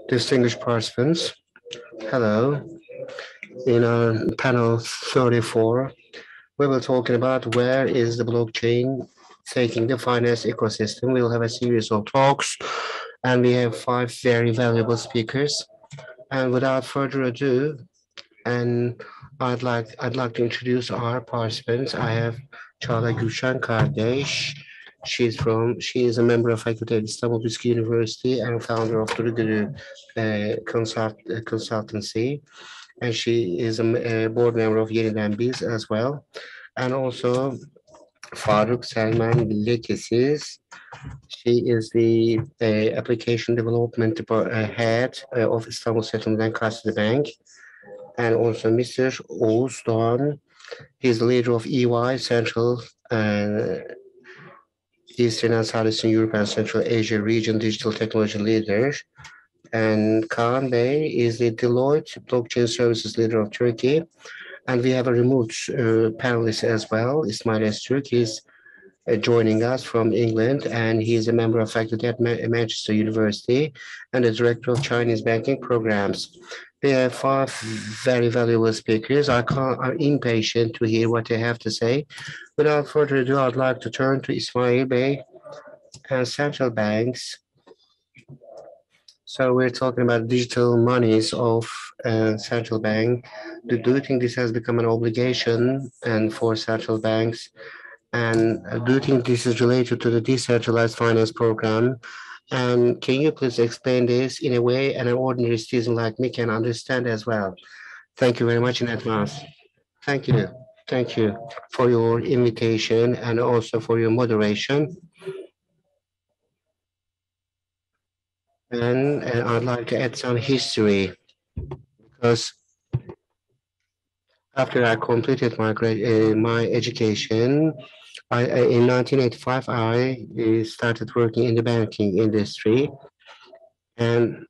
Distinguished participants, hello. In our panel 34, we will talking about where is the blockchain taking the finance ecosystem. We'll have a series of talks, and we have five very valuable speakers. And without further ado, and I'd like to introduce our participants. I have Çağla Gülşen Kardeş. She is a member of faculty at Istanbul University and founder of Turkish consultancy, and she is a board member of Yeniden Biz as well. And also Faruk Selman Lekesiz. She is the application development head of Istanbul Settlement and Custody Bank. And also Mr. Oğuz Doğan. He's the leader of EY Central Eastern and Southeastern Europe and Central Asia region digital technology leader. And Kaan Bey is the Deloitte blockchain services leader of Turkey. And we have a remote panelist as well, Ismail Öztürk. He's joining us from England, and he is a member of faculty at Manchester University and the director of Chinese banking programs. We have five very valuable speakers. I'm impatient to hear what they have to say. Without further ado, I'd like to turn to Ismail Bey and central banks. So we're talking about digital monies of central bank. Do you think this has become an obligation and for central banks? And do you think this is related to the decentralized finance program? And can you please explain this in a way and an ordinary citizen like me can understand as well? Thank you very much in advance. Thank you. Thank you for your invitation and also for your moderation. And I'd like to add some history because after I completed my education, in 1985 I started working in the banking industry, and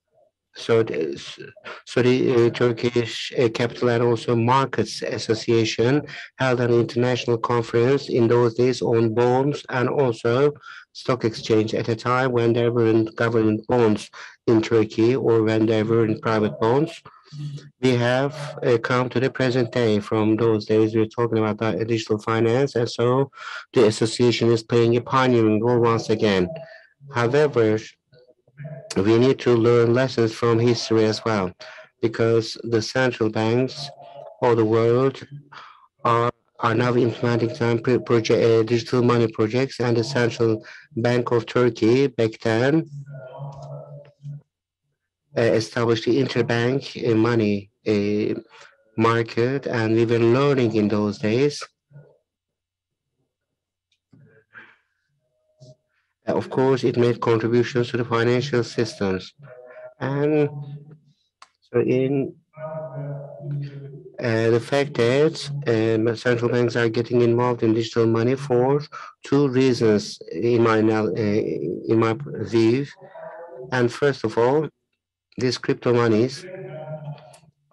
so the Turkish Capital and also Markets Association held an international conference in those days on bonds and also stock exchange at a time when there weren't government bonds in Turkey or when there weren't private bonds. We have come to the present day. From those days, we're talking about digital finance, and so the association is playing a pioneering role once again. However, we need to learn lessons from history as well, because the central banks of the world are are now implementing some digital money projects, and the Central Bank of Turkey back then established the interbank money market, and we were learning in those days. Of course, it made contributions to the financial systems. And so in the fact that central banks are getting involved in digital money for two reasons in my view. And first of all, these crypto monies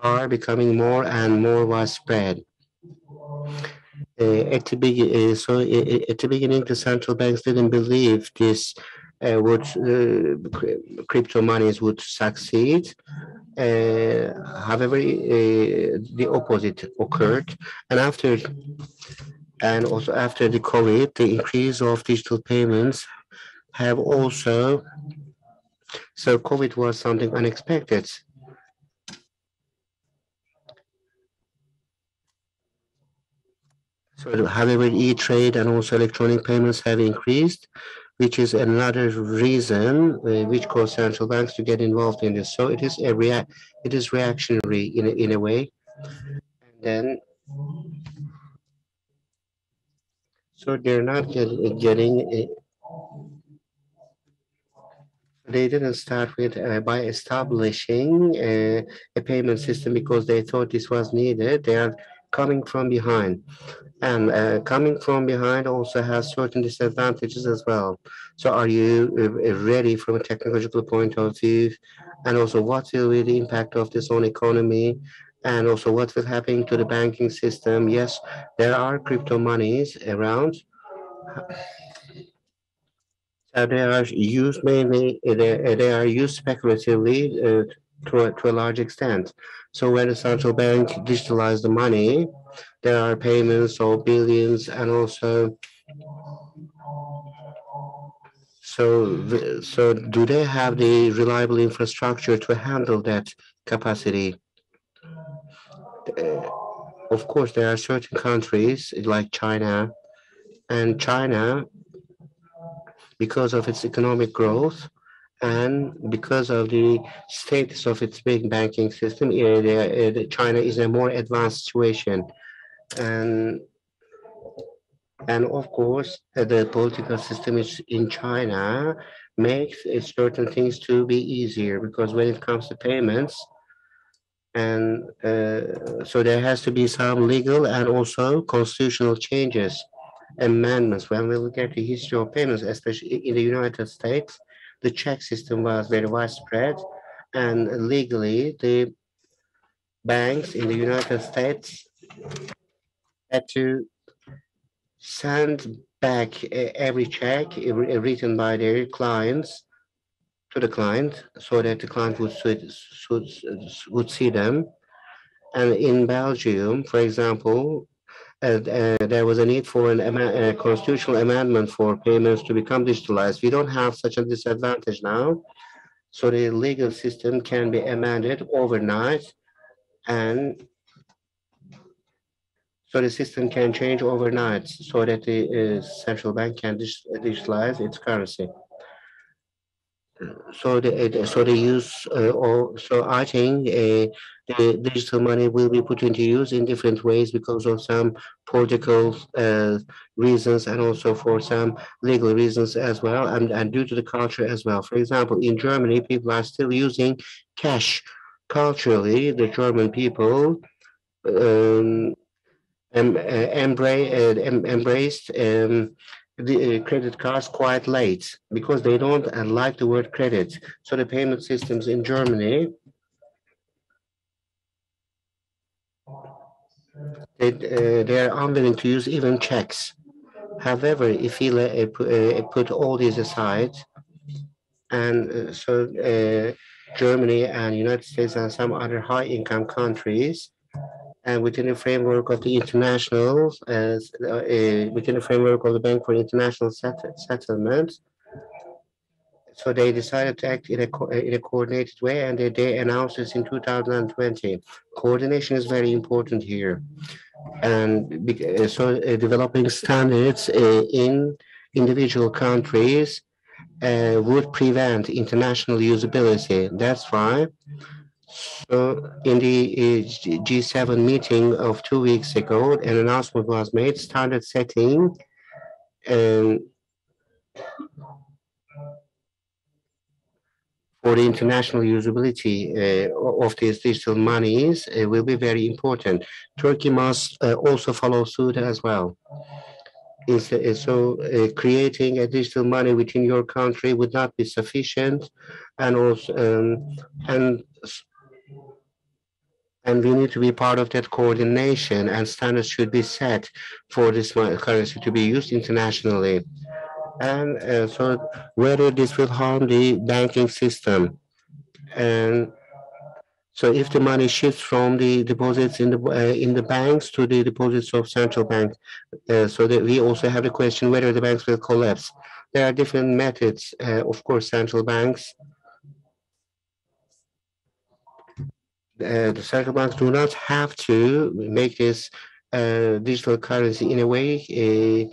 are becoming more and more widespread. At the beginning, the central banks didn't believe this would crypto monies would succeed. However, the opposite occurred, and also after the COVID, the increase of digital payments have also. So COVID was something unexpected. So, however, e-trade and also electronic payments have increased, which is another reason which caused central banks to get involved in this. So it is reactionary in a way. And then, so they're not getting they didn't start with by establishing a payment system because they thought this was needed. They are coming from behind. And coming from behind also has certain disadvantages as well. So are you ready from a technological point of view? And also what will be the impact of this on economy? And also what will happen to the banking system? Yes, there are crypto monies around. They are used mainly, they are used speculatively to a large extent. So when the central bank digitalized the money, there are payments of billions and also, so do they have the reliable infrastructure to handle that capacity? Uh, of course, there are certain countries like China, and China, because of its economic growth and because of the status of its big banking system, China is in a more advanced situation. And and of course, the political system is in China makes certain things to be easier because when it comes to payments, and so there has to be some legal and also constitutional changes, amendments. When we look at the history of payments, especially in the United States, the check system was very widespread, and legally, the banks in the United States had to send back every check written by their clients to the client so that the client would see them. And in Belgium, for example, there was a need for a constitutional amendment for payments to become digitalized. We don't have such a disadvantage now. So the legal system can be amended overnight, and so the system can change overnight so that the central bank can digitalize its currency. So they use so I think the digital money will be put into use in different ways because of some political reasons and also for some legal reasons as well, and due to the culture as well. For example, in Germany, people are still using cash. Culturally, the German people um, embraced the credit cards quite late because they don't like the word credit. So the payment systems in Germany, they are unwilling to use even checks. However, if you put all these aside, and Germany and United States and some other high-income countries, and within the framework of the international, within the framework of the Bank for International Settlement, so they decided to act in a coordinated way, and they announced this in 2020. Coordination is very important here, and developing standards in individual countries would prevent international usability. That's why. So in the G7 meeting of 2 weeks ago, an announcement was made, standard setting um, for the international usability of these digital monies will be very important. Turkey must also follow suit as well. Creating a digital money within your country would not be sufficient, and also and and we need to be part of that coordination, and standards should be set for this currency to be used internationally. And so whether this will harm the banking system, and so if the money shifts from the deposits in the banks to the deposits of central bank, so that we also have the question whether the banks will collapse. There are different methods. Of course, central banks, the central banks do not have to make this digital currency in a way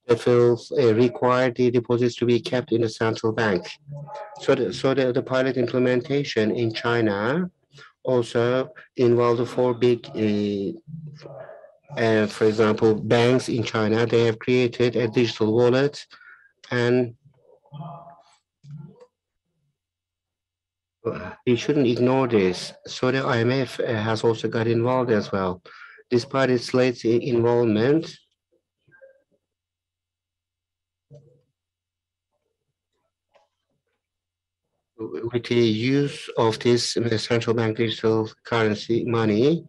that will require the deposits to be kept in the central bank. The pilot implementation in China also involved the four big, for example, banks in China. They have created a digital wallet, and we shouldn't ignore this. So the IMF has also got involved as well. Despite its late involvement, with the use of this central bank digital currency money,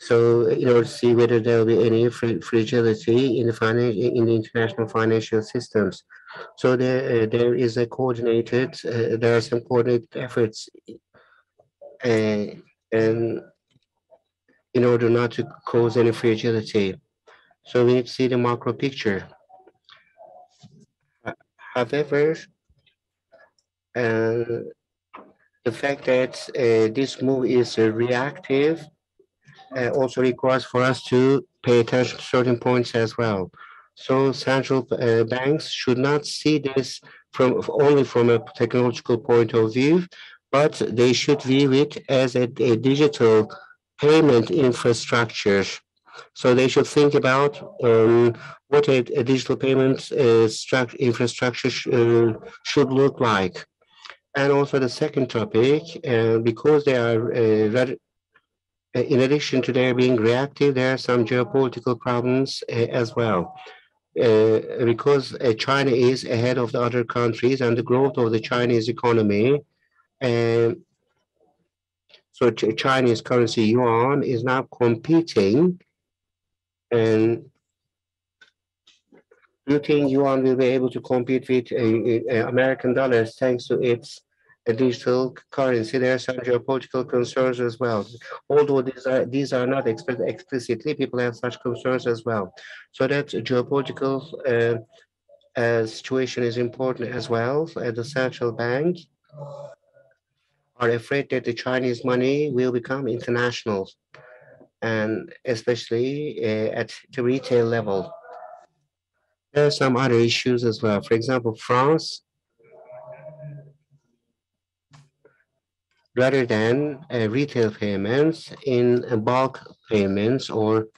So in order to see whether there will be any fragility in the in the international financial systems. So there is a coordinated, there are some coordinated efforts, uh, and in order not to cause any fragility. So we need to see the macro picture. However, uh, the fact that this move is reactive also requires for us to pay attention to certain points as well. So central banks should not see this from only from a technological point of view, but they should view it as a digital payment infrastructure. So they should think about what a digital payment infrastructure should look like. And also the second topic, because they are in addition to their being reactive, there are some geopolitical problems as well. Because China is ahead of the other countries and the growth of the Chinese economy. And so Chinese currency yuan is now competing. And do you think yuan will be able to compete with American dollars thanks to its digital currency? There are some geopolitical concerns as well. Although these are not explicitly, people have such concerns as well. So that geopolitical situation is important as well. The central bank are afraid that the Chinese money will become international, and especially at the retail level. There are some other issues as well. For example, France, rather than retail payments, in bulk payments or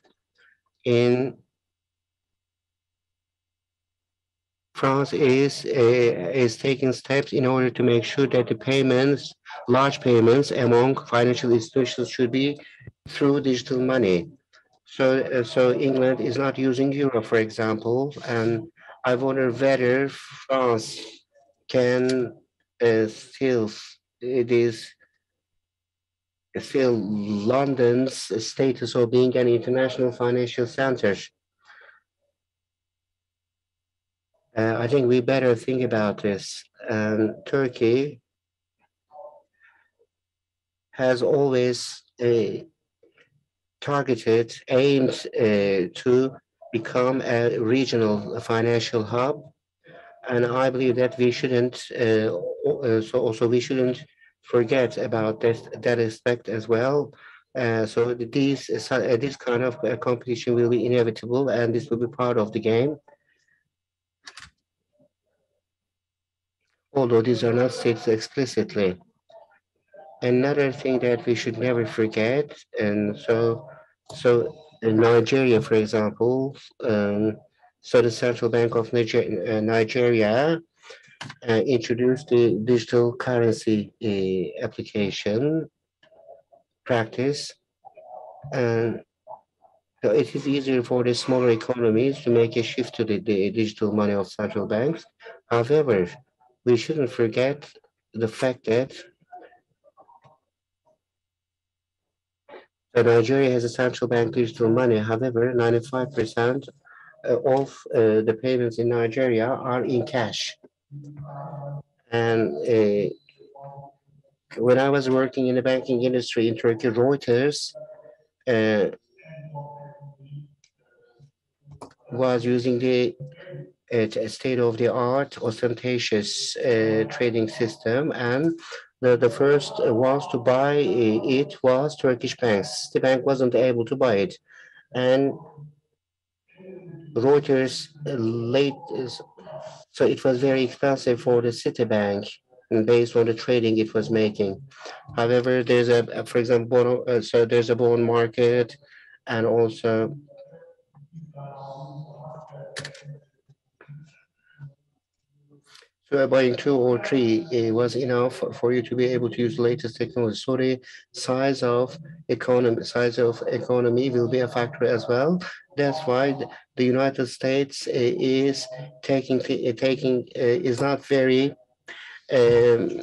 in France is taking steps in order to make sure that the payments, large payments among financial institutions should be through digital money. So England is not using euro, for example, and I wonder whether France can still it is still London's status of being an international financial center. I think we better think about this. Turkey has always aimed to become a regional financial hub, and I believe that we shouldn't. So also we shouldn't forget about that aspect as well. So this kind of competition will be inevitable, and this will be part of the game. Although these are not stated explicitly. Another thing that we should never forget, and so in Nigeria, for example, so the Central Bank of Nigeria introduced the digital currency application practice, and so it is easier for the smaller economies to make a shift to the digital money of central banks. However, we shouldn't forget the fact that Nigeria has a central bank digital money. However, 95% of the payments in Nigeria are in cash. And when I was working in the banking industry in Turkey, Reuters uh, was using the state-of-the-art, ostentatious trading system, and the first ones to buy it was Turkish banks. The bank wasn't able to buy it, and Reuters late so it was very expensive for the Citibank based on the trading it was making. However, there's for example, so there's a bond market, and also so buying two or three was enough for you to be able to use the latest technology. So the size of economy will be a factor as well. That's why the United States is taking is not very um,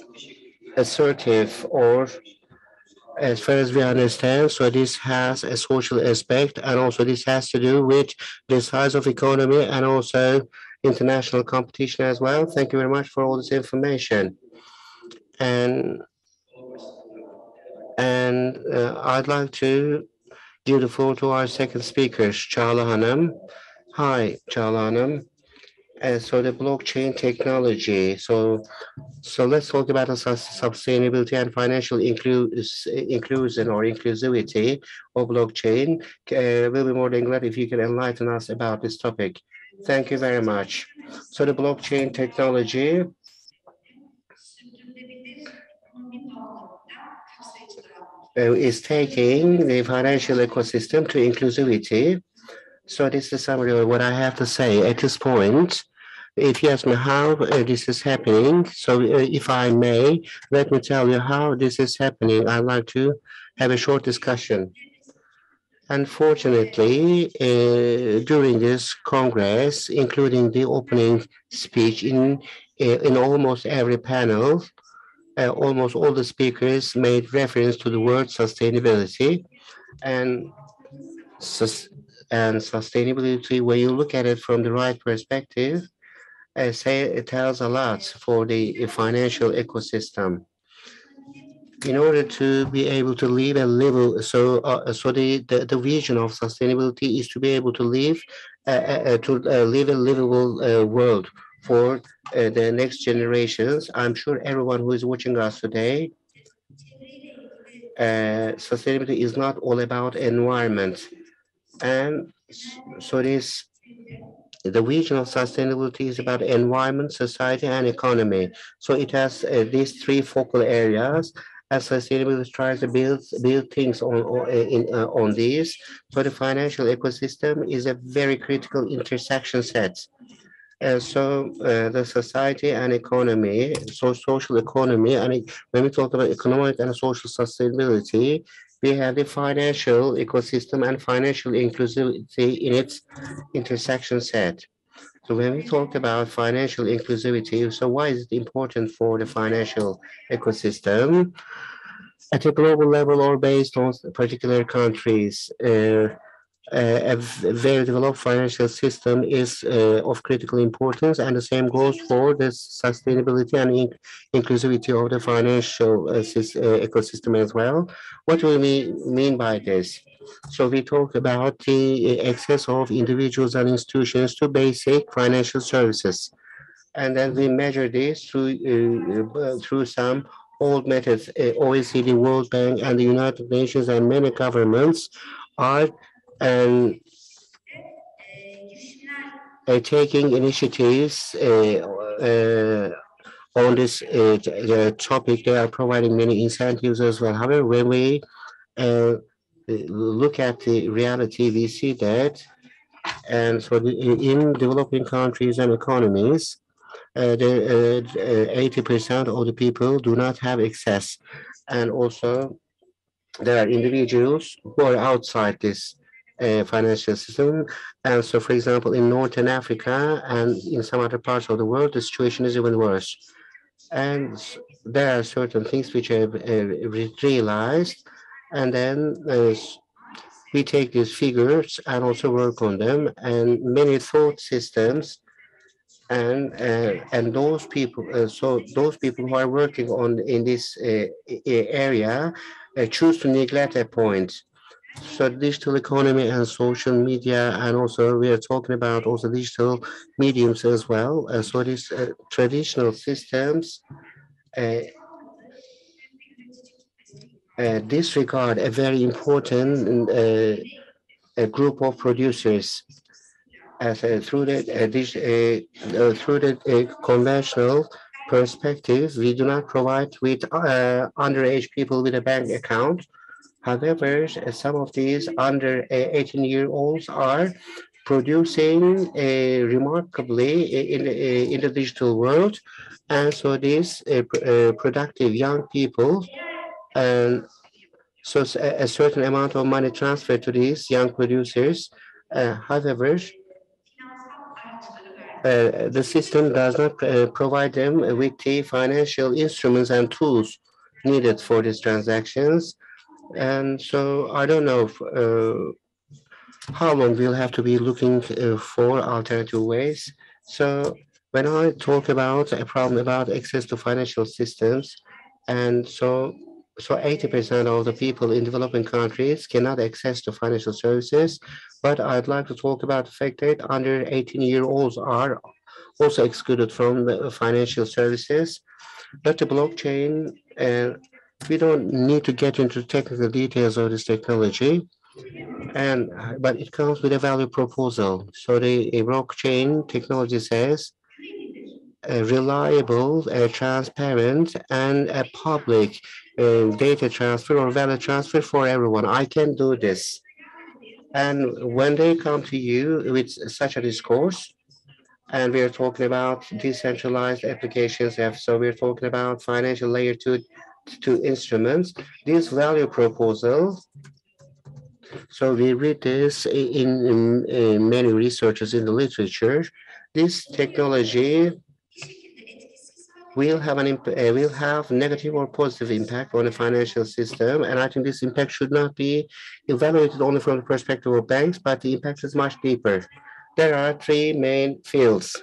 assertive or as far as we understand. So this has a social aspect, and also this has to do with the size of economy and also international competition as well. Thank you very much for all this information. And I'd like to give the floor to our second speaker, Çağla Hanım. Hi, Çağla Hanım. So the blockchain technology. So let's talk about the sustainability and financial inclusion or inclusivity of blockchain. We'll be more than glad if you can enlighten us about this topic. Thank you very much. So the blockchain technology is taking the financial ecosystem to inclusivity. So this is the summary of what I have to say at this point. If you ask me how this is happening, so if I may, let me tell you how this is happening. I'd like to have a short discussion. Unfortunately, during this Congress, including the opening speech in almost every panel, almost all the speakers made reference to the word sustainability and sus- and sustainability. When you look at it from the right perspective, say it tells a lot for the financial ecosystem. In order to be able to live a level, so the vision of sustainability is to be able to live a livable world for the next generations. I'm sure everyone who is watching us today, sustainability is not all about environment, and so this the vision of sustainability is about environment, society, and economy. So it has these three focal areas. As sustainability tries to build things on these, so the financial ecosystem is a very critical intersection set. The society and economy, so social economy, and when we talk about economic and social sustainability, we have the financial ecosystem and financial inclusivity in its intersection set. So when we talk about financial inclusivity, so why is it important for the financial ecosystem at a global level or based on particular countries? A very developed financial system is of critical importance, and the same goes for the sustainability and inclusivity of the financial ecosystem as well. What do we mean by this? So we talk about the access of individuals and institutions to basic financial services, and then we measure this through some old methods. OECD, World Bank, and the United Nations, and many governments are and taking initiatives on this topic. They are providing many incentives as well. However, when we uh, look at the reality, we see that, and so in developing countries and economies, 80% of the people do not have access, and also there are individuals who are outside this financial system. And so, for example, in Northern Africa and in some other parts of the world, the situation is even worse. And there are certain things which have realized, and then we take these figures and also work on them, and many thought systems and those people, so those people who are working on in this area choose to neglect a point. So digital economy and social media, and also we are talking about also digital mediums as well. So these traditional systems uh, disregard a very important a group of producers as through the conventional perspective. We do not provide with underage people with a bank account. However, some of these under 18-year-olds are producing remarkably in the digital world, and so these productive young people, and so a certain amount of money transferred to these young producers. However, the system does not provide them with the financial instruments and tools needed for these transactions. And so I don't know how long we'll have to be looking for alternative ways. So when I talk about a problem about access to financial systems, and so 80% of the people in developing countries cannot access to financial services. But I'd like to talk about the fact that under 18-year-olds are also excluded from the financial services. But the blockchain, we don't need to get into technical details of this technology, and but it comes with a value proposal. So the blockchain technology says reliable, transparent, and a public data transfer or value transfer for everyone. I can do this. And when they come to you with such a discourse, and we are talking about decentralized applications, so we're talking about financial layer two instruments. This value proposal, so we read this in many researchers in the literature. This technology will have negative or positive impact on the financial system, and I think this impact should not be evaluated only from the perspective of banks, but the impact is much deeper. There are three main fields.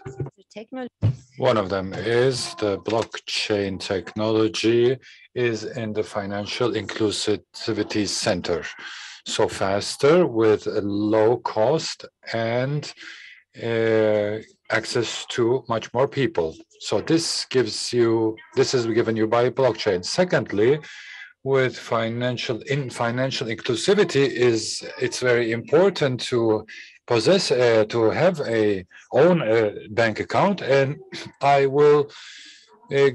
One of them is the blockchain technology is in the financial inclusivity center. So faster with a low cost and access to much more people. So this is given you by blockchain. Secondly, with financial inclusivity it's very important to possess to have a own bank account, and I will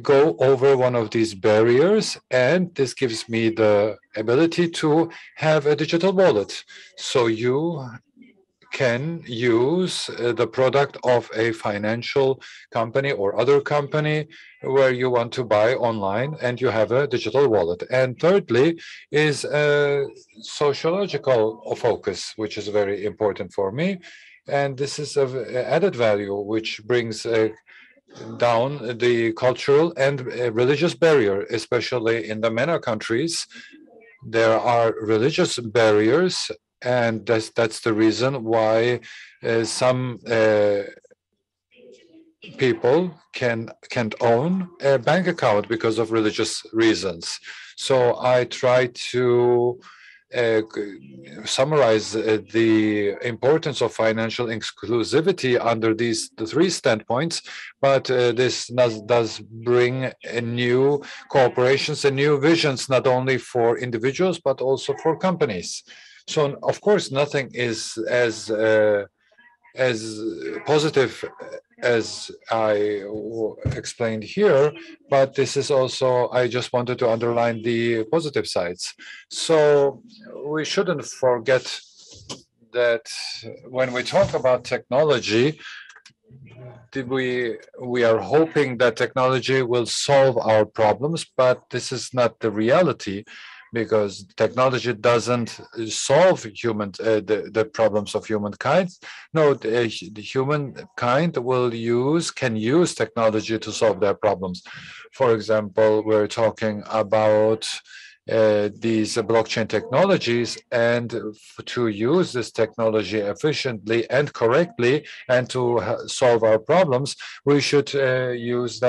go over one of these barriers, and this gives me the ability to have a digital wallet. So you can use the product of a financial company or other company where you want to buy online, and you have a digital wallet. And thirdly is a sociological focus, which is very important for me. And this is of added value, which brings down the cultural and religious barrier, especially in the MENA countries. There are religious barriers, and that's the reason why some people can't own a bank account because of religious reasons. So I try to summarize the importance of financial inclusivity under the three standpoints, but this does bring a new cooperations and new visions, not only for individuals, but also for companies. So, of course, nothing is as positive as I explained here, but this is also, I just wanted to underline the positive sides. So we shouldn't forget that when we talk about technology, we are hoping that technology will solve our problems, but this is not the reality, because technology doesn't solve the problems of humankind. No, the humankind can use technology to solve their problems. For example, we're talking about these blockchain technologies, and to use this technology efficiently and correctly and to solve our problems, we should use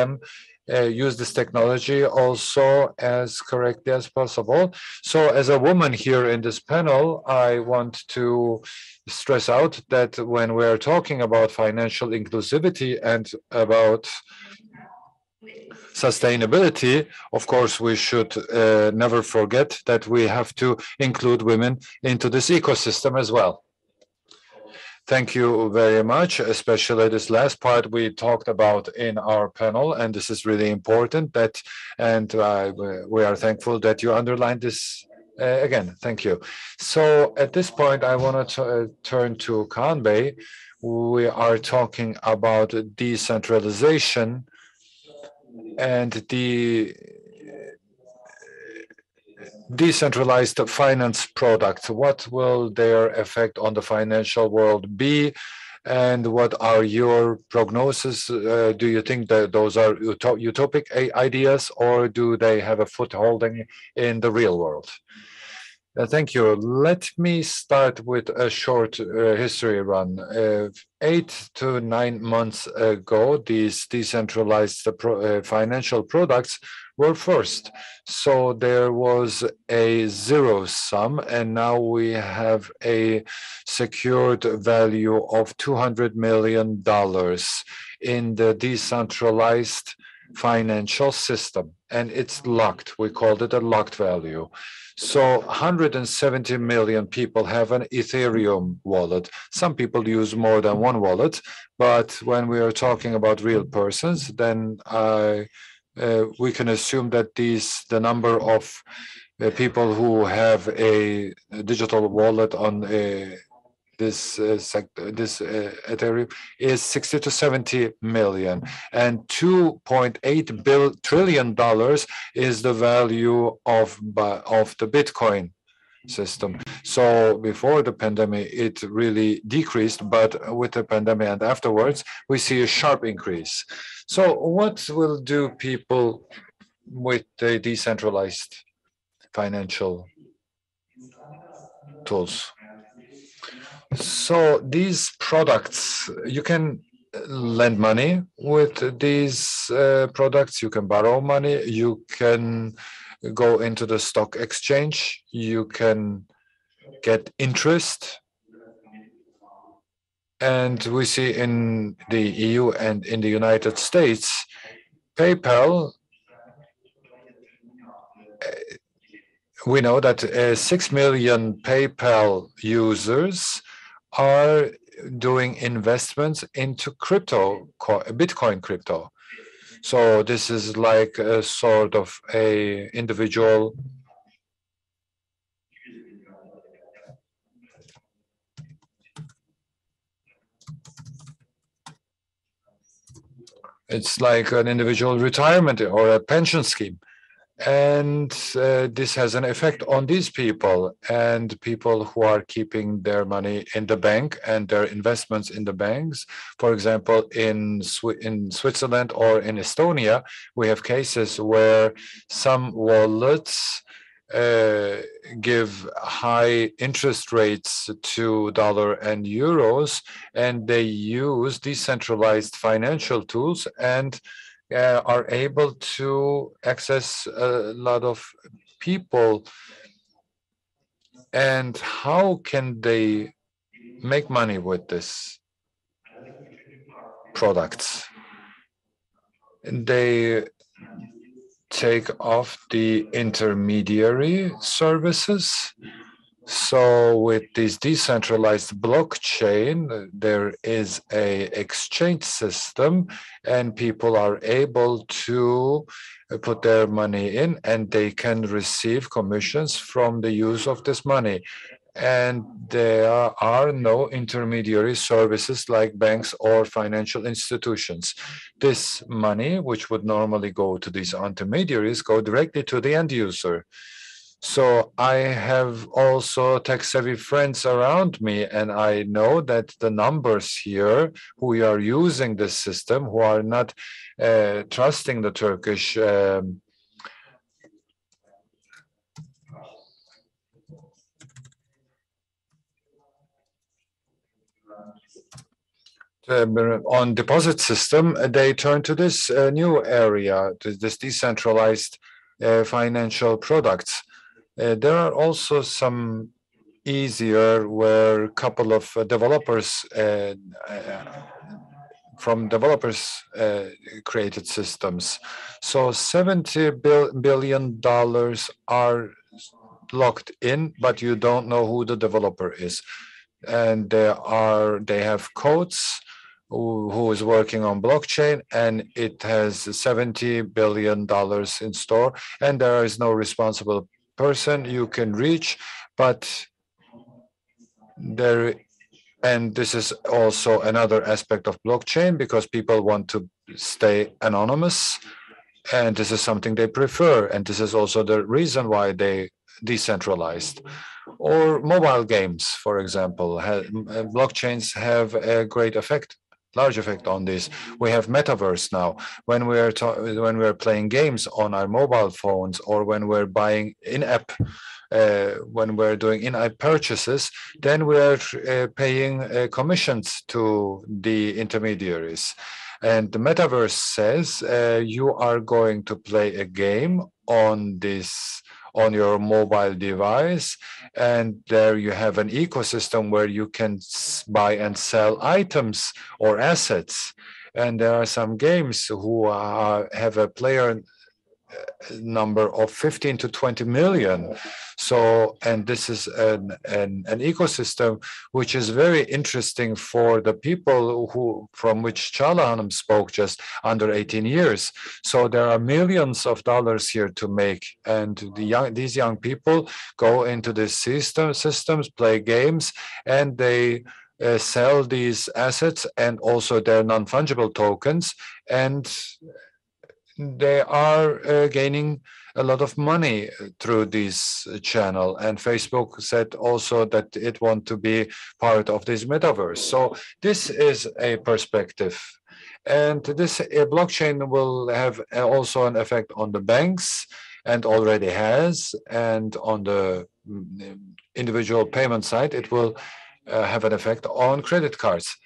this technology also as correctly as possible. So as a woman here in this panel, I want to stress out that when we're talking about financial inclusivity and about sustainability, of course, we should never forget that we have to include women into this ecosystem as well. Thank you very much, especially this last part we talked about in our panel, and this is really important. And we are thankful that you underlined this again. Thank you. So at this point, I want to turn to Kanbei. We are talking about decentralization and the decentralized finance products. What will their effect on the financial world be? And what are your prognoses? Do you think that those are utopic ideas, or do they have a footholding in the real world? Thank you. Let me start with a short history run. 8 to 9 months ago, these decentralized financial products were first. So there was a zero sum, and now we have a secured value of $200 million in the decentralized financial system, and it's locked. We called it a locked value. So 170 million people have an Ethereum wallet. Some people use more than one wallet, but when we are talking about real persons, then we can assume that the number of people who have a digital wallet on this Ethereum is 60 to 70 million, and 2.8 trillion dollars is the value of the Bitcoin system. So before the pandemic, it really decreased, but with the pandemic and afterwards, we see a sharp increase. So what will do people with the decentralized financial tools? So these products, you can lend money with these products. You can borrow money. You can go into the stock exchange. You can get interest. And we see in the EU and in the United States, PayPal, we know that 6 million PayPal users are doing investments into crypto, Bitcoin crypto. So this is like a sort of a individual. It's like an individual retirement or a pension scheme. And this has an effect on these people and people who are keeping their money in the bank and their investments in the banks. For example, in Switzerland or in Estonia, we have cases where some wallets give high interest rates to dollar and euros, and they use decentralized financial tools and are able to access a lot of people. And how can they make money with this products? They take off the intermediary services. So with this decentralized blockchain, there is a exchange system, and people are able to put their money in, and they can receive commissions from the use of this money. And there are no intermediary services like banks or financial institutions. This money, which would normally go to these intermediaries, go directly to the end user. So I have also tech-savvy friends around me, and I know that the numbers here who are using this system, who are not trusting the Turkish on deposit system, they turn to this new area, to this decentralized financial products. There are also some easier where a couple of developers from developers created systems. So $70 billion are locked in, but you don't know who the developer is. And they have codes who is working on blockchain, and it has $70 billion in store, and there is no responsible person you can reach, but there, and this is also another aspect of blockchain because people want to stay anonymous, and this is something they prefer, and this is also the reason why they decentralized. Or mobile games, for example, blockchains have a great effect large effect on this. We have metaverse now. When we are playing games on our mobile phones, or when we're buying in-app, when we're doing in-app purchases, then we are paying commissions to the intermediaries. And the metaverse says you are going to play a game on your mobile device, and there you have an ecosystem where you can buy and sell items or assets. And there are some games who have a player number of 15 to 20 million. So, and this is an ecosystem which is very interesting for the people from which Çağla Hanım spoke, just under 18 years. So there are millions of dollars here to make, and these young people go into these systems, play games, and they sell these assets and also their non-fungible tokens, and they are gaining a lot of money through this channel. And Facebook said also that it wants to be part of this metaverse. So this is a perspective. And this blockchain will have also an effect on the banks, and already has, and on the individual payment side, it will have an effect on credit cards.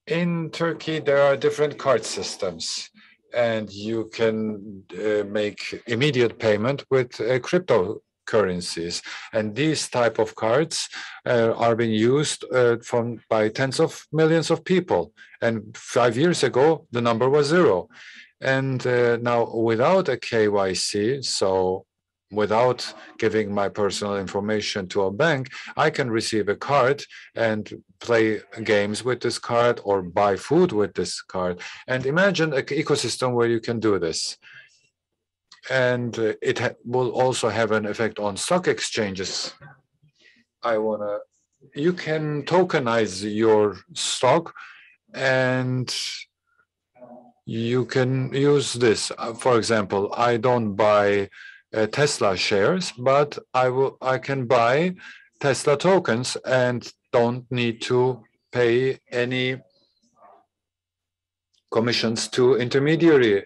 In Turkey, there are different card systems, and you can make immediate payment with cryptocurrencies. And these type of cards are being used by tens of millions of people. And 5 years ago, the number was 0. And now without a KYC, so without giving my personal information to a bank, I can receive a card and play games with this card or buy food with this card. And imagine an ecosystem where you can do this. And it will also have an effect on stock exchanges. You can tokenize your stock, and you can use this. For example, I don't buy Tesla shares, but I can buy Tesla tokens and don't need to pay any commissions to intermediary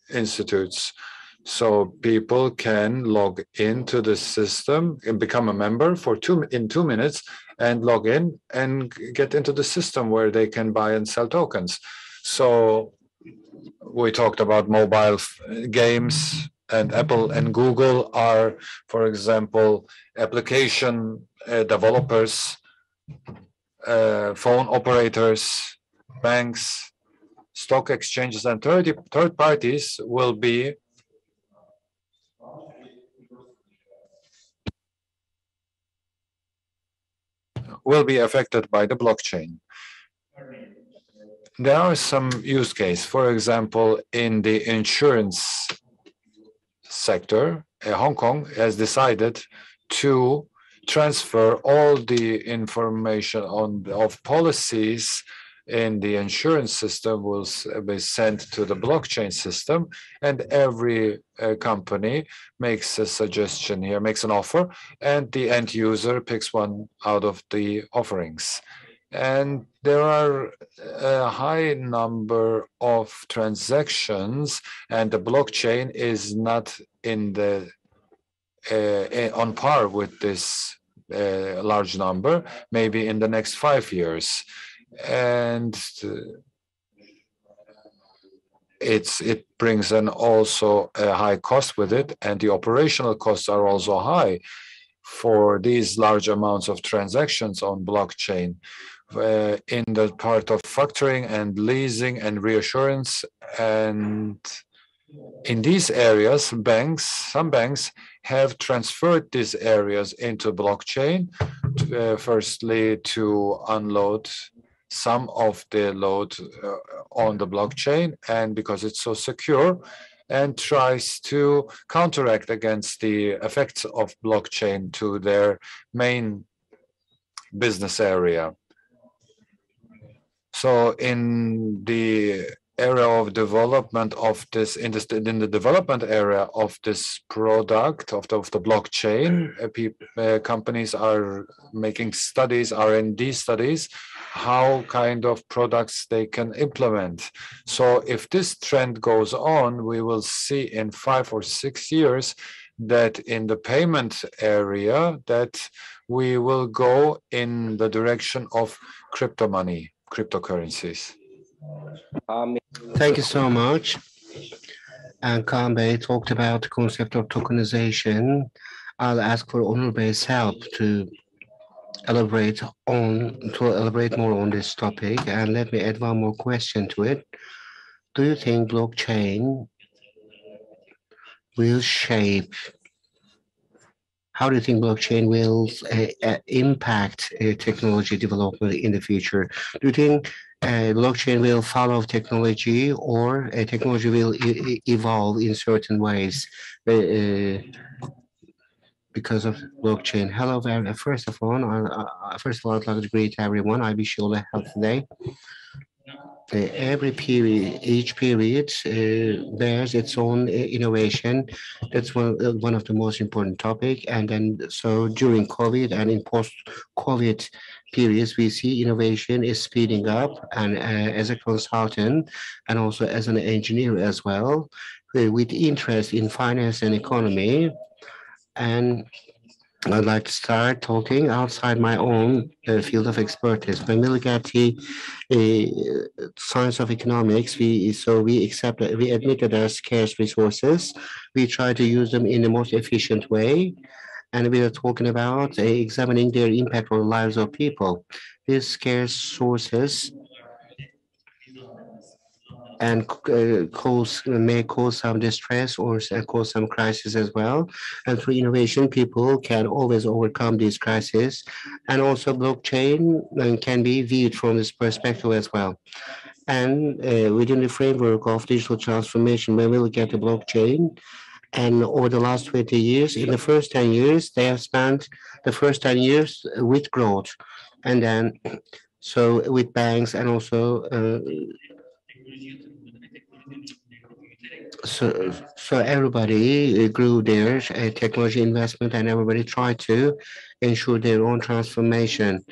institutes. So people can log into the system and become a member in 2 minutes, and log in and get into the system where they can buy and sell tokens. So we talked about mobile games, and Apple and Google are, for example, application developers, phone operators, banks, stock exchanges, and third parties will be affected by the blockchain. There are some use cases. For example, in the insurance sector, Hong Kong has decided to transfer all the information of policies in the insurance system will be sent to the blockchain system, and every company makes a suggestion here, makes an offer, and the end user picks one out of the offerings. And there are a high number of transactions, and the blockchain is not on par with this large number, maybe in the next 5 years. And it brings in also a high cost with it, and the operational costs are also high for these large amounts of transactions on blockchain. In the part of factoring and leasing and reassurance, and in these areas, some banks have transferred these areas into blockchain, firstly to unload some of the load on the blockchain, and because it's so secure, and tries to counteract against the effects of blockchain to their main business area. So in the area of development of this, in the development area of this product, of the blockchain, companies are making studies, R&D studies, how kind of products they can implement. So if this trend goes on, we will see in 5 or 6 years that in the payment area that we will go in the direction of crypto money, cryptocurrencies. Thank you so much. And Kambe talked about the concept of tokenization. I'll ask for Onurbe's help to elaborate more on this topic. And let me add one more question to it. Do you think blockchain will shape how do you think blockchain will impact technology development in the future? Do you think blockchain will follow technology or technology will evolve in certain ways because of blockchain? Hello, first of all, I'd like to greet everyone. I wish you all a healthy day. Every period, each period bears its own innovation. That's one of the most important topic. And then so during COVID and in post-COVID periods, we see innovation is speeding up. And as a consultant and also as an engineer as well, with interest in finance and economy, and I'd like to start talking outside my own field of expertise. When we look at the science of economics, we admit that there are scarce resources. We try to use them in the most efficient way, and we are talking about examining their impact on the lives of people. These scarce sources and may cause some distress or cause some crisis as well. And through innovation, people can always overcome these crises. And also, blockchain can be viewed from this perspective as well. And within the framework of digital transformation, when we look at the blockchain, and over the last 20 years, in the first 10 years, they have spent the first 10 years with growth. And then, so with banks and also so everybody grew their technology investment and everybody tried to ensure their own transformation.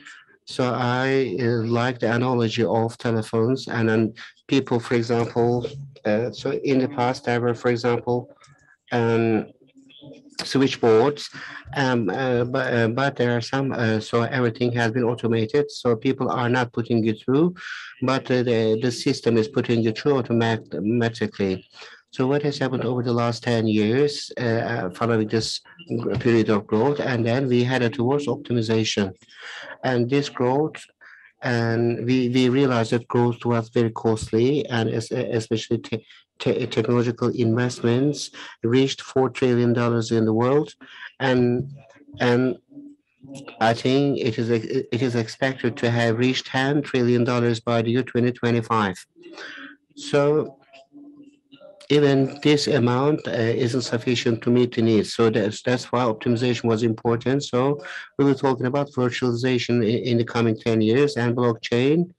So I like the analogy of telephones and then people, for example, so in the past there were, for example, um, switchboards, but there are some, so everything has been automated. So people are not putting you through, but the system is putting you through automatically. So what has happened over the last 10 years following this period of growth, and then we headed towards optimization. And this growth and we realized that growth was very costly and especially technological investments reached $4 trillion in the world, and and I think it is expected to have reached $10 trillion by the year 2025. So even this amount isn't sufficient to meet the needs. So that's why optimization was important. So we were talking about virtualization in the coming 10 years and blockchain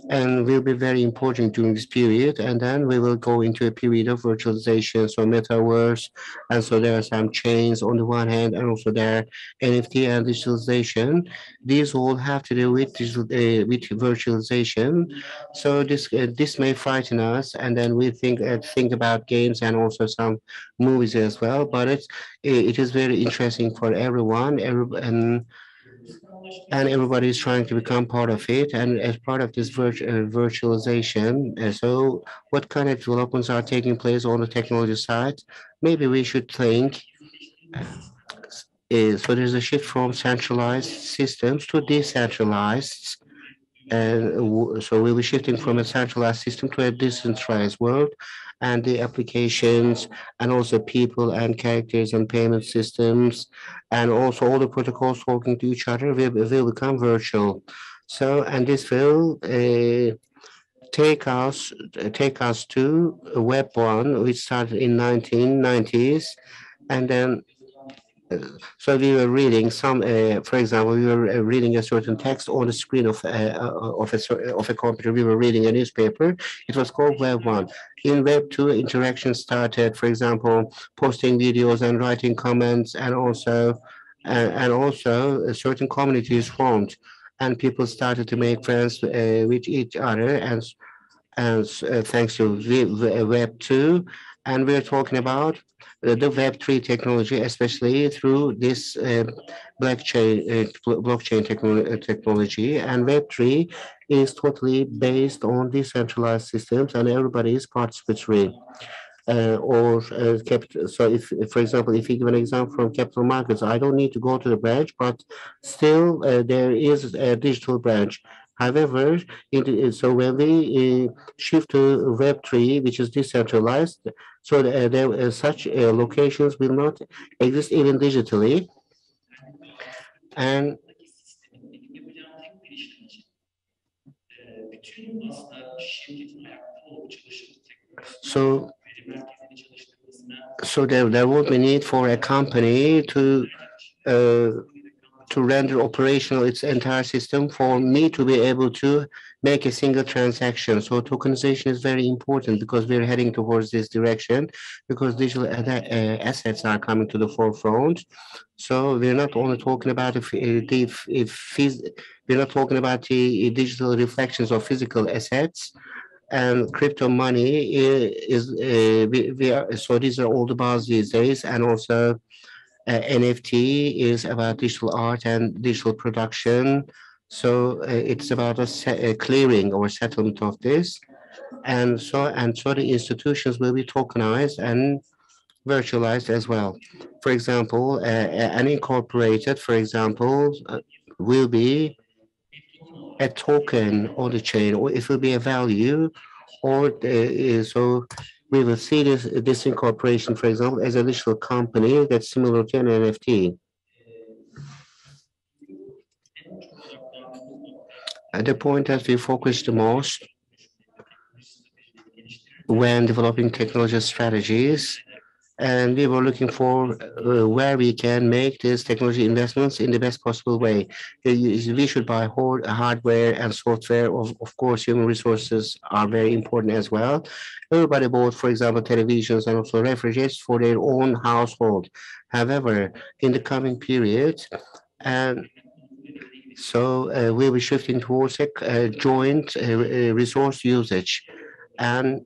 and will be very important during this period. And then we will go into a period of virtualization, so metaverse, and so there are some chains on the one hand, and also there are NFT and digitalization. These all have to do with with virtualization. So this may frighten us, and then we think about games and also some movies as well. But it is very interesting for everyone, and everybody is trying to become part of it and as part of this virtualization. So what kind of developments are taking place on the technology side? Maybe we should think so there's a shift from centralized systems to decentralized, and so we'll be shifting from a centralized system to a decentralized world, and the applications and also people and characters and payment systems and also all the protocols talking to each other will become virtual. So, and this will take us to Web 1, which started in 1990s, and then so we were reading some, for example, we were reading a certain text on the screen of a computer. We were reading a newspaper. It was called Web 1. In Web 2, interaction started, for example, posting videos and writing comments, and also certain communities formed. and people started to make friends with each other, and thanks to Web 2. And we're talking about the Web 3 technology, especially through this blockchain technology. And Web 3 is totally based on decentralized systems, and everybody is participatory or capital. So if, for example, if you give an example from capital markets, I don't need to go to the branch, but still there is a digital branch. However, so when we shift to Web3, which is decentralized, so there such locations will not exist even digitally. And so there won't be need for a company uh, to render operational its entire system for me to be able to make a single transaction. So tokenization is very important because we're heading towards this direction because digital assets are coming to the forefront. So we're not only talking about we're not talking about the digital reflections of physical assets, and crypto money is we are, so these are all the buzz these days, and also NFT is about digital art and digital production. So it's about a clearing or settlement of this, and so the institutions will be tokenized and virtualized as well. For example, an incorporated, for example, will be a token on the chain, or it will be a value, or so we will see this incorporation, for example, as a digital company that's similar to an NFT. At the point that we focus the most when developing technology strategies, and we were looking for where we can make these technology investments in the best possible way. We should buy hardware and software. Of course, human resources are very important as well. Everybody bought, for example, televisions and also refrigerators for their own household. However, in the coming period, and so we'll be shifting towards a joint resource usage. And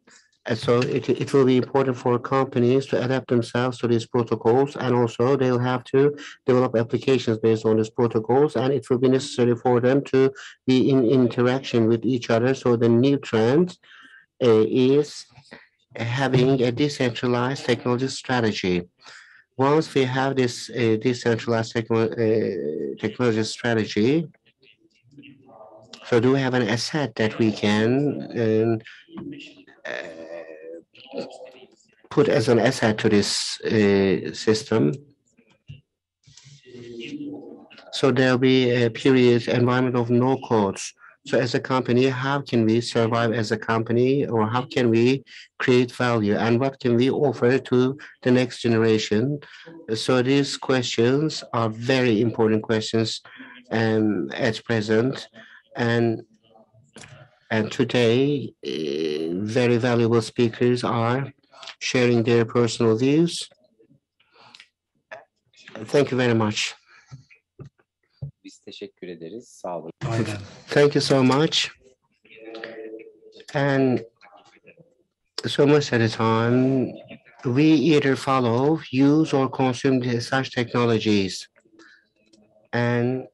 so it will be important for companies to adapt themselves to these protocols, and also they'll have to develop applications based on these protocols, and it will be necessary for them to be in interaction with each other. So the new trend is having a decentralized technology strategy. Once we have this decentralized technology strategy, so do we have an asset that we can put as an asset to this system? So there'll be a period environment of no codes. So as a company, how can we survive as a company, or how can we create value, and what can we offer to the next generation? So these questions are very important questions at present. And and today, very valuable speakers are sharing their personal views. Thank you very much. Biz teşekkür ederiz. Sağ olun. Thank you so much. And so most of the time, we either follow, use, or consume such technologies. And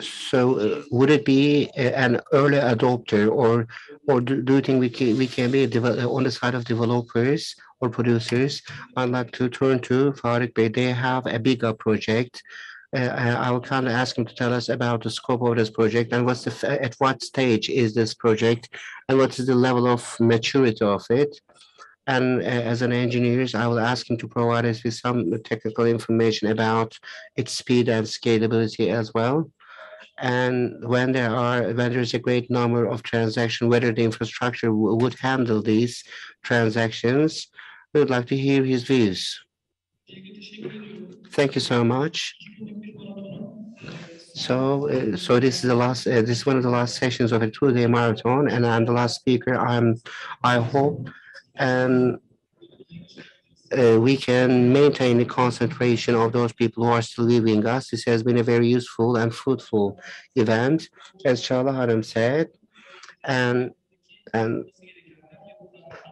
so, would it be an early adopter, or do you think we can be on the side of developers or producers? I'd like to turn to Farid Bey. They have a bigger project. I will kind of ask him to tell us about the scope of this project, and at what stage is this project, and what is the level of maturity of it. And as an engineer, I will ask him to provide us with some technical information about its speed and scalability as well. And when there's a great number of transactions, whether the infrastructure would handle these transactions, we would like to hear his views. Thank you so much. So this is the last. This is one of the last sessions of a 2-day marathon, and I'm the last speaker. I hope, and we can maintain the concentration of those people who are still leaving us. This has been a very useful and fruitful event, as Çağla Hanım said. And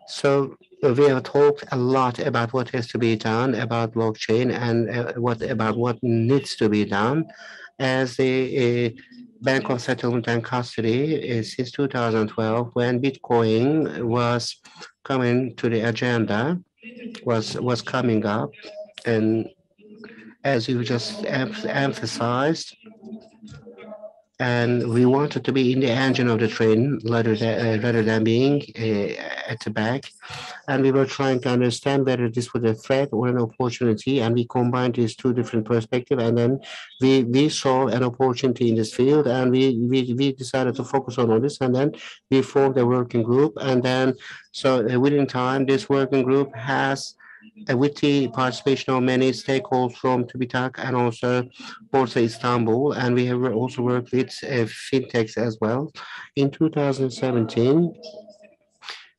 so we have talked a lot about what has to be done about blockchain and what needs to be done as the Bank of Settlement and Custody since 2012 when Bitcoin was coming to the agenda was coming up, and as you just emphasized, and we wanted to be in the engine of the train rather than being at the back. And we were trying to understand whether this was a threat or an opportunity, and we combined these two different perspectives, and then we saw an opportunity in this field, and we decided to focus on all this, and then we formed a working group, and then so within time this working group has with the participation of many stakeholders from TÜBİTAK and also Borsa Istanbul, and we have also worked with fintechs as well. In 2017,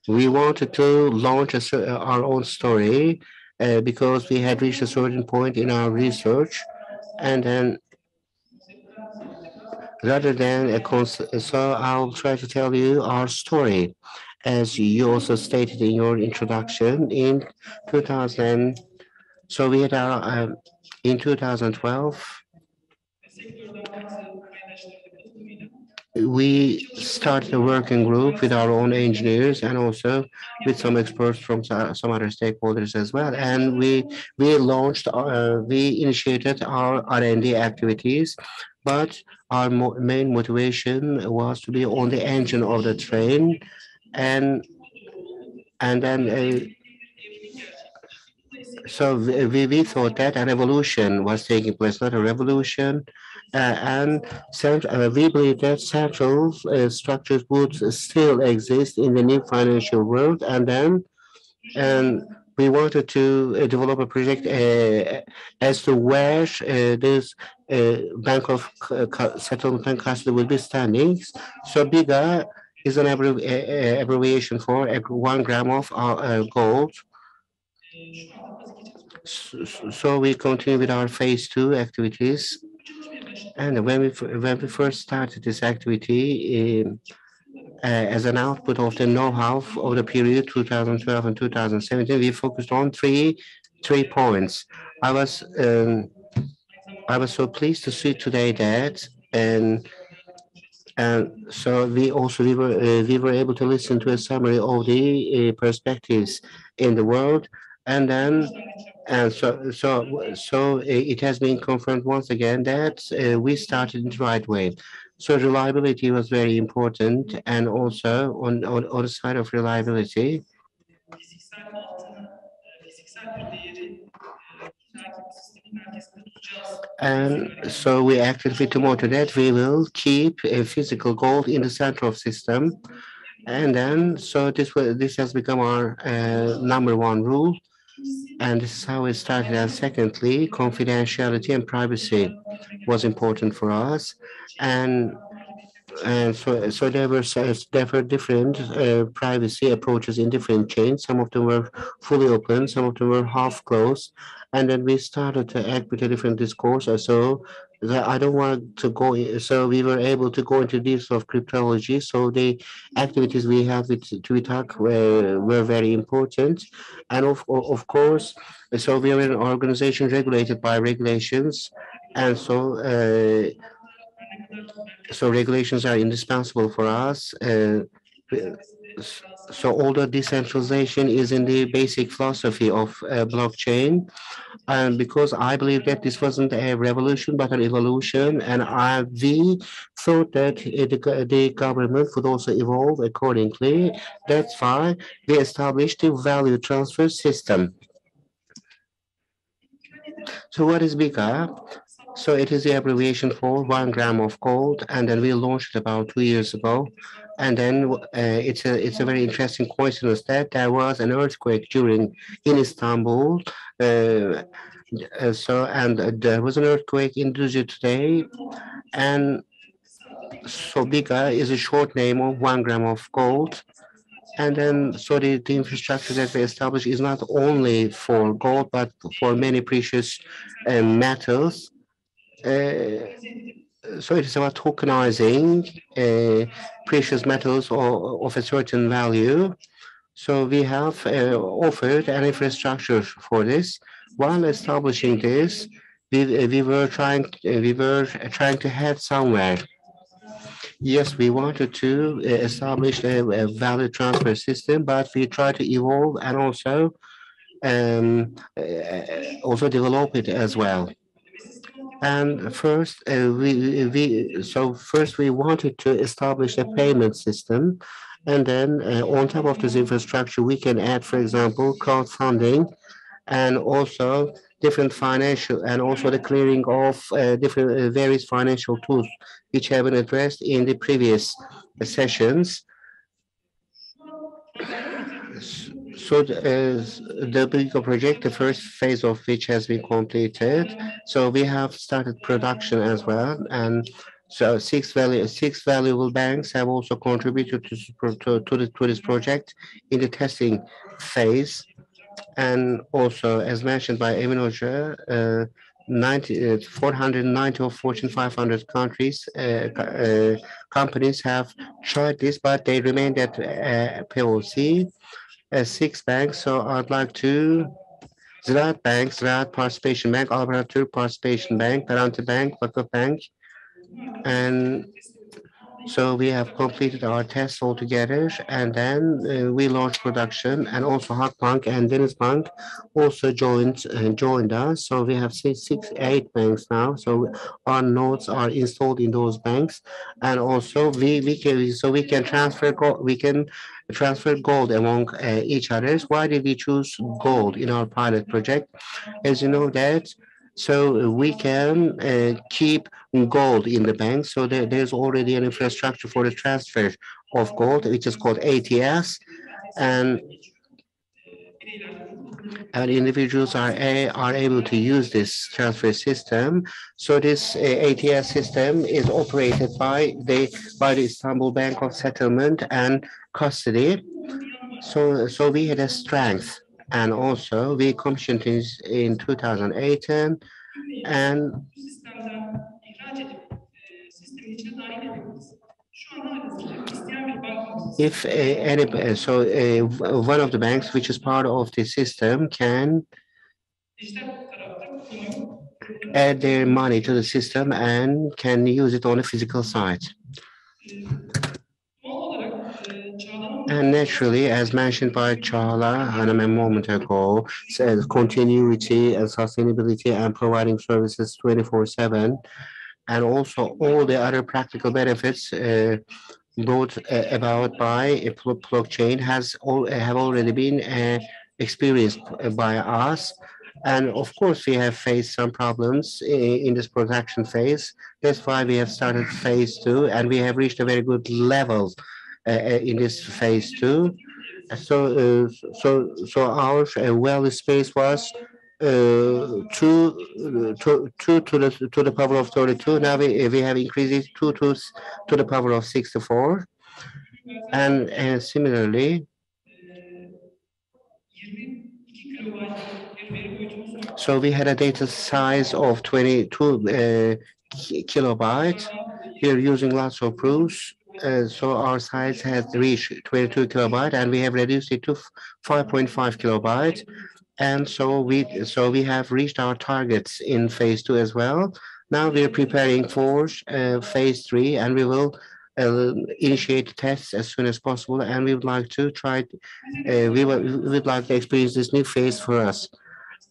we wanted to launch our own story because we had reached a certain point in our research, and then rather than so I'll try to tell you our story. As you also stated in your introduction, in 2000, so we had our in 2012, we started a working group with our own engineers and also with some experts from some other stakeholders as well. And we initiated our R&D activities, but our main motivation was to be on the engine of the train, and then so we thought that an evolution was taking place, not a revolution. We believe that central structures would still exist in the new financial world. And we wanted to develop a project as to where this Bank of Settlement and Custody will be standing. So BIGA is an abbreviation for 1 gram of gold. So we continue with our phase 2 activities. And when we first started this activity, as an output of the know-how of the period 2012 and 2017, we focused on three points. I was so pleased to see today that, and so we were able to listen to a summary of the perspectives in the world, and then it has been confirmed once again that we started in the right way. So reliability was very important, and also on the side of reliability, and so we actively promote that we will keep a physical gold in the center of system. And then, so this has become our number one rule, and this is how it started. And secondly, confidentiality and privacy was important for us, and so there were different privacy approaches in different chains. Some of them were fully open, some of them were half closed, and then we started to act with a different discourse. So I don't want to go. So we were able to go into details of cryptology. So the activities we have with TÜBİTAK were very important, and of course, so we are an organization regulated by regulations, and so regulations are indispensable for us. So although decentralization is in the basic philosophy of blockchain, and because I believe that this wasn't a revolution but an evolution, and we thought that the government would also evolve accordingly. That's why we established the value transfer system. So what is BICA? So it is the abbreviation for 1 gram of gold, and then we launched it about 2 years ago. And then it's a very interesting coincidence that there was an earthquake in Istanbul. There was an earthquake in Düzce today, and so BICA is a short name of 1 gram of gold. And then, so the infrastructure that we establish is not only for gold, but for many precious metals. Uh, so it is about tokenizing precious metals of a certain value. So we have offered an infrastructure for this. While establishing this, we were trying to head somewhere. Yes, we wanted to establish a value transfer system, but we try to evolve and also develop it as well. And first, first we wanted to establish a payment system, and then on top of this infrastructure, we can add, for example, crowdfunding and also different financial and also the clearing of different various financial tools which have been addressed in the previous sessions. So the bigger project, the first phase of which has been completed. So we have started production as well, and so six valuable banks have also contributed to this project in the testing phase. And also, as mentioned by Emin Hoca, 490 of Fortune 500 countries, companies have tried this, but they remained at POC. Six banks, so I'd like to Ziraat Bank, Ziraat Participation Bank, Alberta Türk Participation Bank, Garanti Bank, Vakıf Bank, and so we have completed our tests altogether, and then we launched production, and also Halkbank and Denizbank also joined us. So we have eight banks now. So our nodes are installed in those banks, and also we can transfer gold among each others. Why did we choose gold in our pilot project? As you know that. So we can keep gold in the bank. So there's already an infrastructure for the transfer of gold, which is called ATS, and individuals are able to use this transfer system. So this ATS system is operated by the Istanbul Bank of Settlement and Custody. So we had a strength, and also we commissioned this in 2018, and if any, one of the banks which is part of the system can add their money to the system and can use it on a physical site. And naturally, as mentioned by Charla Hanım a moment ago, says continuity and sustainability and providing services 24/7, and also all the other practical benefits brought about by a blockchain have already been experienced by us. And of course, we have faced some problems in this production phase. That's why we have started phase two, and we have reached a very good level in this phase two. So our well space was two to the power of 32. Now we have increased it to the power of 64, and similarly. So we had a data size of 22 kilobytes. We're using lots of proofs. So our size has reached 22 kilobyte, and we have reduced it to 5.5 kilobyte. And so we have reached our targets in phase two as well. Now we're preparing for phase three, and we will initiate tests as soon as possible. And we would like to try. We would like to experience this new phase for us,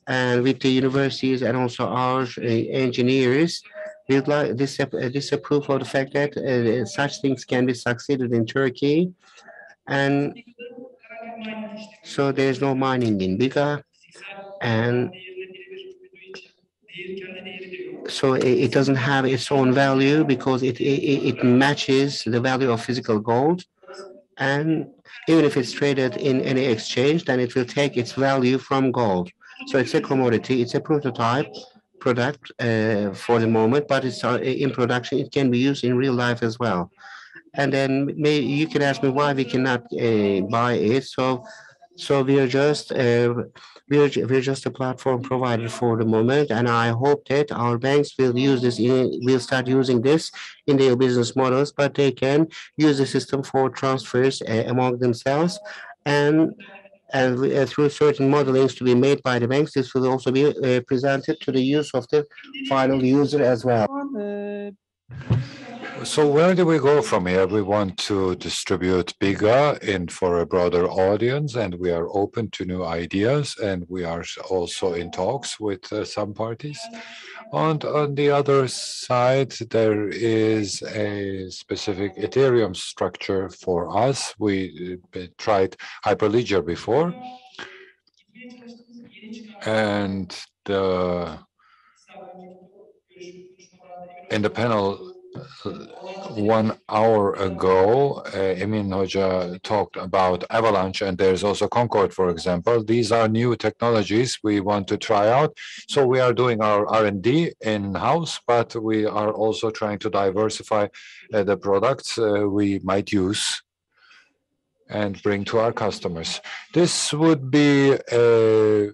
and with the universities and also our engineers. We'd like this a proof of the fact that such things can be succeeded in Turkey, and so there's no mining in Biga, and so it doesn't have its own value because it matches the value of physical gold, and even if it's traded in any exchange, then it will take its value from gold. So it's a commodity, it's a prototype product for the moment, but it's in production. It can be used in real life as well. and then you can ask me why we cannot buy it. So we're just a platform provider for the moment, and I hope that our banks will will start using this in their business models, but they can use the system for transfers among themselves, and through certain modelings to be made by the banks, this will also be presented to the use of the final user as well. So where do we go from here? We want to distribute bigger and for a broader audience, and we are open to new ideas, and we are also in talks with some parties. And on the other side, there is a specific Ethereum structure for us. We tried Hyperledger before, and in the panel 1 hour ago, Emin Hoja talked about Avalanche, and there's also Concord, for example. These are new technologies we want to try out. So we are doing our R&D in-house, but we are also trying to diversify the products we might use and bring to our customers. This would be a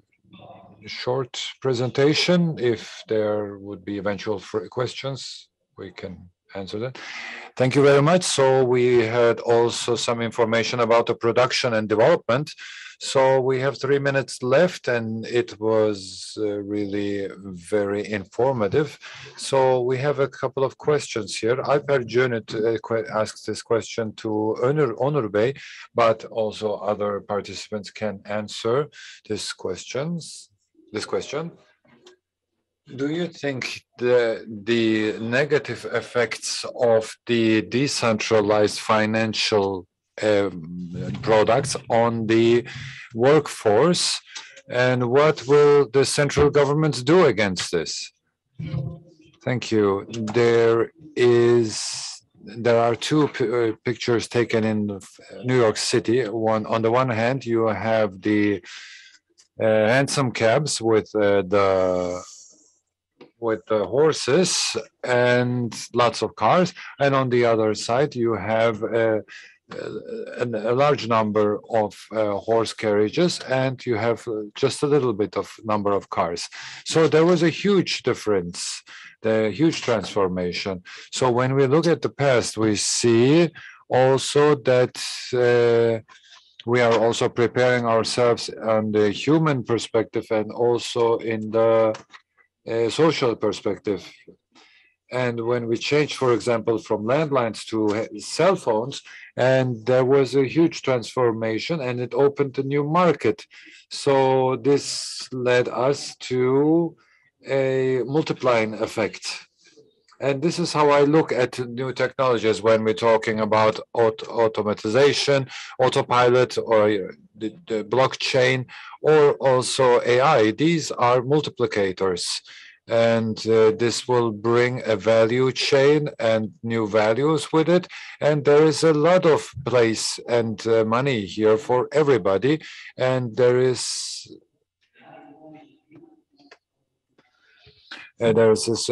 short presentation. If there would be eventual questions, we can answer that. Thank you very much. So we had also some information about the production and development. So we have 3 minutes left, and it was really very informative. So we have a couple of questions here. Alper Cönüt asks this question to Onur Bey, but also other participants can answer this question. Do you think the negative effects of the decentralized financial products on the workforce, and what will the central governments do against this? Thank you. There are two pictures taken in New York City. On the one hand, you have the handsome cabs with the horses and lots of cars, and on the other side you have a large number of horse carriages, and you have just a little bit of number of cars. So there was a huge difference, the huge transformation. So when we look at the past, we see also that we are also preparing ourselves on the human perspective and also in the social perspective. And when we changed, for example, from landlines to cell phones, and there was a huge transformation, and it opened a new market. So this led us to a multiplying effect. And this is how I look at new technologies when we're talking about automatization, autopilot, or the blockchain, or also AI. These are multiplicators. And this will bring a value chain and new values with it. And there is a lot of place and money here for everybody. And there is this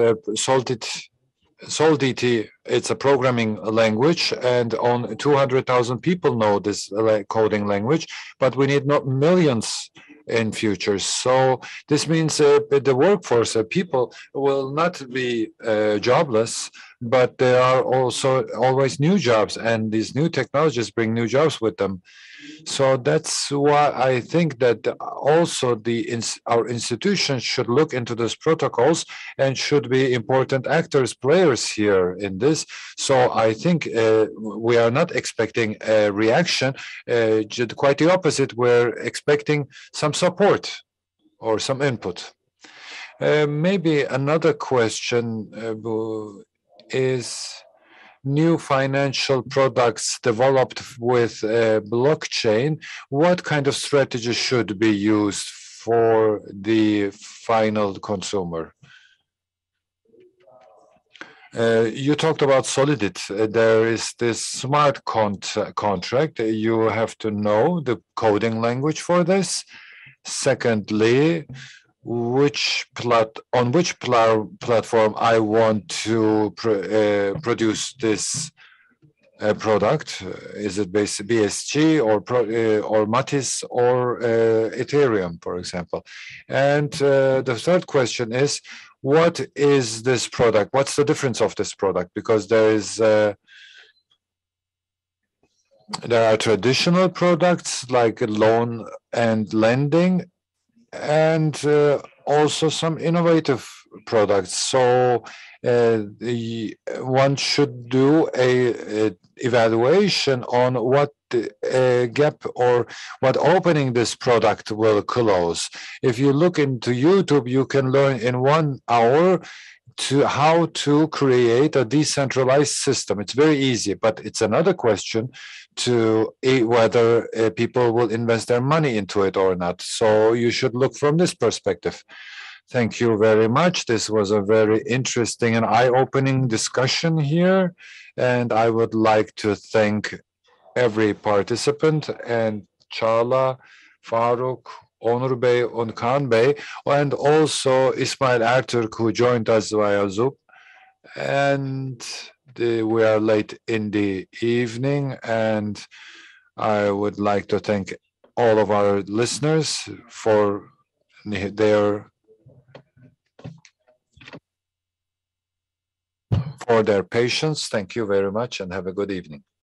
Solidity, it's a programming language, and on 200,000 people know this coding language, but we need not millions in future. So this means the workforce, people will not be jobless, but there are also always new jobs, and these new technologies bring new jobs with them. So that's why I think that also our institutions should look into these protocols and should be important actors, players here in this. So I think we are not expecting a reaction, quite the opposite. We're expecting some support or some input. Maybe another question is new financial products developed with blockchain. What kind of strategy should be used for the final consumer? You talked about Solidity. There is this smart contract. You have to know the coding language for this. Secondly, on which platform I want to produce this product? Is it BSG or Matis or Ethereum, for example? And the third question is, what is this product? What's the difference of this product? Because there are traditional products like loan and lending, and also some innovative products. So one should do a evaluation on what gap or what opening this product will close. If you look into YouTube, you can learn in 1 hour to how to create a decentralized system. It's very easy, but it's another question to whether people will invest their money into it or not. So you should look from this perspective. Thank you very much. This was a very interesting and eye-opening discussion here. And I would like to thank every participant and Çağla, Faruk, Onur Bey, and Kaan Bey, and also Ismail Ertürk, who joined us via Zoom. And we are late in the evening, and I would like to thank all of our listeners for their patience. Thank you very much, and have a good evening.